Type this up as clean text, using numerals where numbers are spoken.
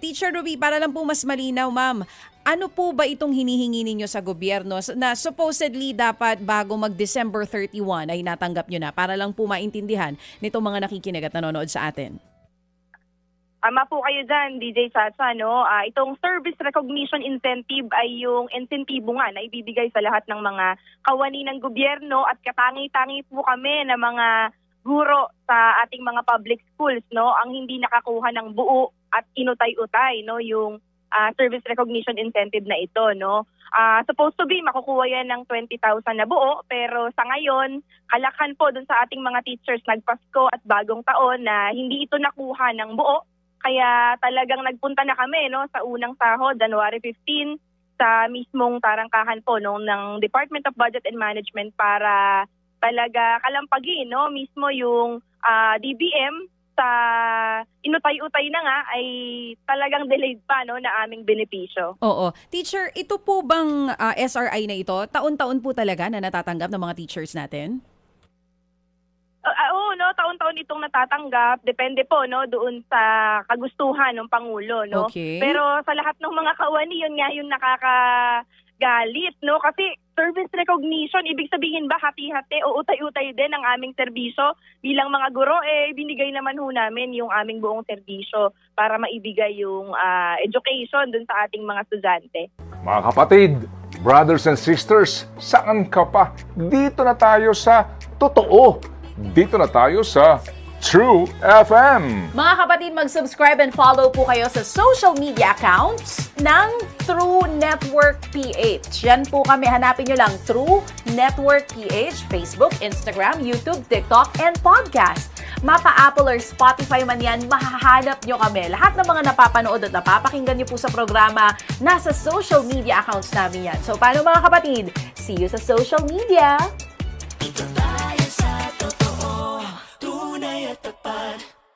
Teacher Ruby, para lang po mas malinaw, ma'am, ano po ba itong hinihingi ninyo sa gobyerno na supposedly dapat bago mag-December 31 ay natanggap nyo na para lang po maintindihan nitong mga nakikinig at nanonood sa atin? Tama po kayo dyan, DJ Chacha, no? Itong service recognition incentive ay yung insentibo nga na ibibigay sa lahat ng mga kawani ng gobyerno at katangi-tangi po kami na mga guro sa ating mga public schools, no? Ang hindi nakakuha ng buo at inutay-utay, no? Yung service recognition incentive na ito, no? Supposed to be makukuha yan ng 20,000 na buo, pero sa ngayon, kalakhan po dun sa ating mga teachers nagpasko at bagong taon na hindi ito nakuha ng buo. Kaya talagang nagpunta na kami, no, sa unang sahod, January 15, sa mismong tarangkahan po ng Department of Budget and Management para talaga kalampagin, no, mismo yung DBM sa inutay-utay na nga ay talagang delayed pa, no, na aming benepisyo. Oo. Teacher, ito po bang SRI na ito, taon-taon po talaga na natatanggap ng mga teachers natin? Oo, no, taon-taon itong natatanggap. Depende po, no, doon sa kagustuhan ng Pangulo, no. Okay. Pero sa lahat ng mga kawani, yun nga yung nakakagalit, no, kasi service recognition, ibig sabihin ba hati-hati o utay-utay din ang aming serbisyo bilang mga guro, binigay naman ho namin yung aming buong serbisyo para maibigay yung education dun sa ating mga estudyante. Mga kapatid, brothers and sisters, saan ka pa? Dito na tayo sa totoo. Dito na tayo sa True FM. Mga kapatid, mag-subscribe and follow po kayo sa social media accounts ng True Network PH. Yan po kami, hanapin nyo lang True Network PH, Facebook, Instagram, YouTube, TikTok, and podcast. Mapa Apple or Spotify man yan, mahahanap nyo kami. Lahat ng mga napapanood at napapakinggan nyo po sa programa, nasa social media accounts namin yan. So paano mga kapatid? See you sa social media!